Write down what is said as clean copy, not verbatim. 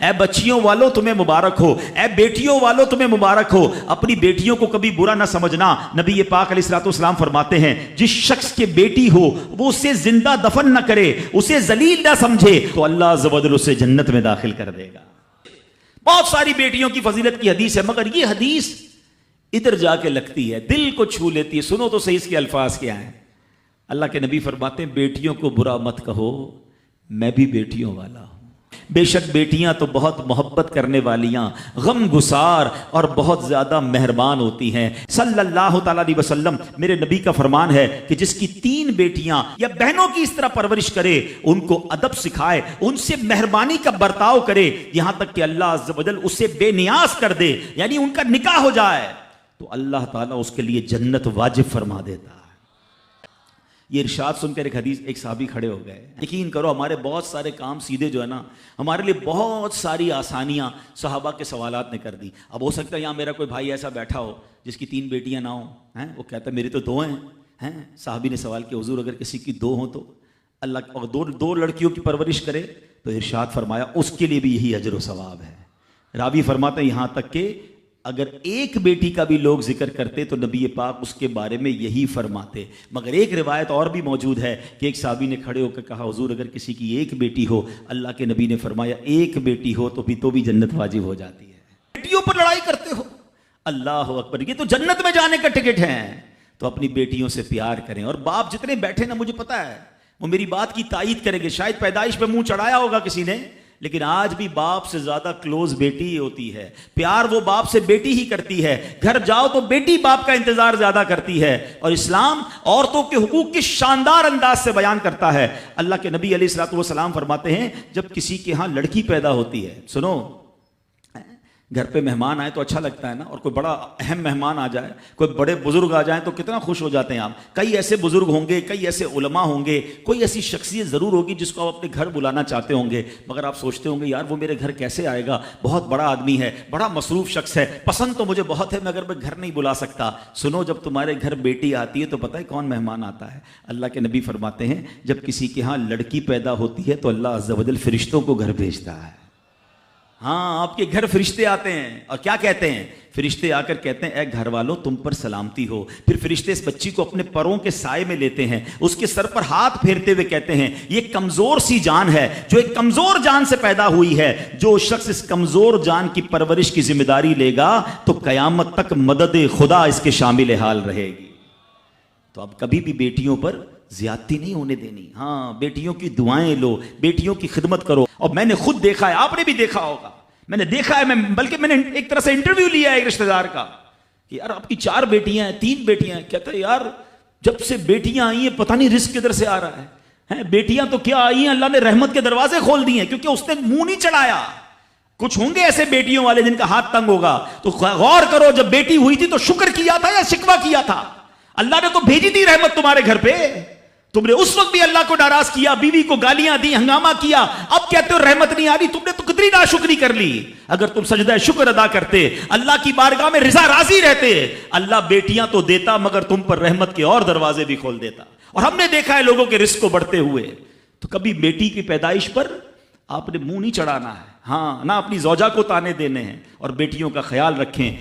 اے بچیوں والوں تمہیں مبارک ہو، اے بیٹیوں والوں تمہیں مبارک ہو۔ اپنی بیٹیوں کو کبھی برا نہ سمجھنا۔ نبی پاک علیہ الصلوۃ والسلام فرماتے ہیں جس شخص کے بیٹی ہو وہ اسے زندہ دفن نہ کرے، اسے ذلیل نہ سمجھے، تو اللہ عز و جل اسے جنت میں داخل کر دے گا۔ بہت ساری بیٹیوں کی فضیلت کی حدیث ہے، مگر یہ حدیث ادھر جا کے لگتی ہے، دل کو چھو لیتی ہے۔ سنو تو صحیح اس کے الفاظ کیا ہیں۔ اللہ کے نبی فرماتے ہیں بیٹیوں کو برا مت کہو، میں بھی بیٹیوں والا ہوں۔ بے شک بیٹیاں تو بہت محبت کرنے والیاں، غم گسار اور بہت زیادہ مہربان ہوتی ہیں۔ صلی اللہ تعالیٰ علیہ وسلم، میرے نبی کا فرمان ہے کہ جس کی 3 بیٹیاں یا بہنوں کی اس طرح پرورش کرے، ان کو ادب سکھائے، ان سے مہربانی کا برتاؤ کرے، یہاں تک کہ اللہ عز و جل اسے بے نیاز کر دے، یعنی ان کا نکاح ہو جائے، تو اللہ تعالیٰ اس کے لیے جنت واجب فرما دیتا ہے۔ یہ ارشاد سن کر ایک صحابی کھڑے ہو گئے۔ یقین کرو ہمارے بہت سارے کام سیدھے جو ہے نا، ہمارے لیے بہت ساری آسانیاں صحابہ کے سوالات نے کر دی۔ اب ہو سکتا ہے یہاں میرا کوئی بھائی ایسا بیٹھا ہو جس کی 3 بیٹیاں نہ ہوں، وہ کہتا ہے میری تو 2 ہیں۔ صحابی نے سوال کیا حضور اگر کسی کی 2 ہوں تو اللہ، اور 2 لڑکیوں کی پرورش کرے تو ارشاد فرمایا اس کے لیے بھی یہی اجر و ثواب ہے۔ راوی فرماتے ہیں یہاں تک کہ اگر 1 بیٹی کا بھی لوگ ذکر کرتے تو نبی پاک اس کے بارے میں یہی فرماتے۔ مگر ایک روایت اور بھی موجود ہے کہ ایک صحابی نے کھڑے ہو کر کہا حضور اگر کسی کی 1 بیٹی ہو، اللہ کے نبی نے فرمایا 1 بیٹی ہو تو بھی جنت واجب ہو جاتی ہے۔ بیٹیوں پر لڑائی کرتے ہو، اللہ اکبر، یہ تو جنت میں جانے کا ٹکٹ ہے۔ تو اپنی بیٹیوں سے پیار کریں، اور باپ جتنے بیٹھے نا مجھے پتا ہے وہ میری بات کی تائید کریں گے، شاید پیدائش پہ منہ چڑھایا ہوگا کسی نے، لیکن آج بھی باپ سے زیادہ کلوز بیٹی ہی ہوتی ہے۔ پیار وہ باپ سے بیٹی ہی کرتی ہے، گھر جاؤ تو بیٹی باپ کا انتظار زیادہ کرتی ہے۔ اور اسلام عورتوں کے حقوق کی شاندار انداز سے بیان کرتا ہے۔ اللہ کے نبی علیہ الصلوۃ والسلام فرماتے ہیں جب کسی کے ہاں لڑکی پیدا ہوتی ہے، سنو، گھر پہ مہمان آئے تو اچھا لگتا ہے نا، اور کوئی بڑا اہم مہمان آ جائے، کوئی بڑے بزرگ آ جائیں تو کتنا خوش ہو جاتے ہیں آپ۔ کئی ایسے بزرگ ہوں گے، کئی ایسے علماء ہوں گے، کوئی ایسی شخصیت ضرور ہوگی جس کو آپ اپنے گھر بلانا چاہتے ہوں گے، مگر آپ سوچتے ہوں گے یار وہ میرے گھر کیسے آئے گا، بہت بڑا آدمی ہے، بڑا مصروف شخص ہے، پسند تو مجھے بہت ہے مگر میں گھر نہیں بلا سکتا۔ سنو، جب تمہارے گھر بیٹی آتی ہے تو پتہ ہے کون مہمان آتا ہے؟ اللہ کے نبی فرماتے ہیں جب کسی کے ہاں لڑکی پیدا ہوتی ہے تو اللہ عز و جل فرشتوں کو گھر بھیجتا ہے۔ ہاں، آپ کے گھر فرشتے آتے ہیں، اور کیا کہتے ہیں؟ فرشتے آ کر کہتے ہیں اے گھر والوں تم پر سلامتی ہو۔ پھر فرشتے اس بچی کو اپنے پروں کے سائے میں لیتے ہیں، اس کے سر پر ہاتھ پھیرتے ہوئے کہتے ہیں یہ کمزور سی جان ہے جو ایک کمزور جان سے پیدا ہوئی ہے، جو شخص اس کمزور جان کی پرورش کی ذمہ داری لے گا تو قیامت تک مدد خدا اس کے شامل حال رہے گی۔ تو اب کبھی بھی بیٹیوں پر زیادتی نہیں ہونے دینی۔ ہاں، بیٹیوں کی دعائیں لو، بیٹیوں کی خدمت کرو۔ اور میں نے خود دیکھا ہے، آپ نے بھی دیکھا ہوگا، میں نے دیکھا ہے، بلکہ میں نے ایک طرح سے انٹرویو لیا ہے ایک رشتہ دار کا کہ یار آپ کی 4 بیٹیاں ہیں، 3 بیٹیاں ہیں، کہتا ہے یار جب سے بیٹیاں آئی ہیں پتہ نہیں رزق کدھر سے آ رہا ہے۔ بیٹیاں تو کیا آئی ہیں، اللہ نے رحمت کے دروازے کھول دیے ہیں، کیونکہ اس نے منہ نہیں چڑھایا۔ کچھ ہوں گے ایسے بیٹیوں والے جن کا ہاتھ تنگ ہوگا، تو غور کرو جب بیٹی ہوئی تھی تو شکر کیا تھا یا شکوہ کیا تھا؟ اللہ نے تو بھیجی تھی رحمت تمہارے گھر پہ، تم نے اس وقت بھی اللہ کو ناراض کیا، بیوی کو گالیاں دی، ہنگامہ کیا، اب کہتے ہو رحمت نہیں آ رہی۔ تم نے تو کتنی ناشکری کر لی۔ اگر تم سجدہ شکر ادا کرتے، اللہ کی بارگاہ میں رضا راضی رہتے، اللہ بیٹیاں تو دیتا مگر تم پر رحمت کے اور دروازے بھی کھول دیتا۔ اور ہم نے دیکھا ہے لوگوں کے رزق کو بڑھتے ہوئے۔ تو کبھی بیٹی کی پیدائش پر آپ نے منہ نہیں چڑھانا ہے، ہاں، نہ اپنی زوجہ کو تانے دینے ہیں، اور بیٹیوں کا خیال رکھیں۔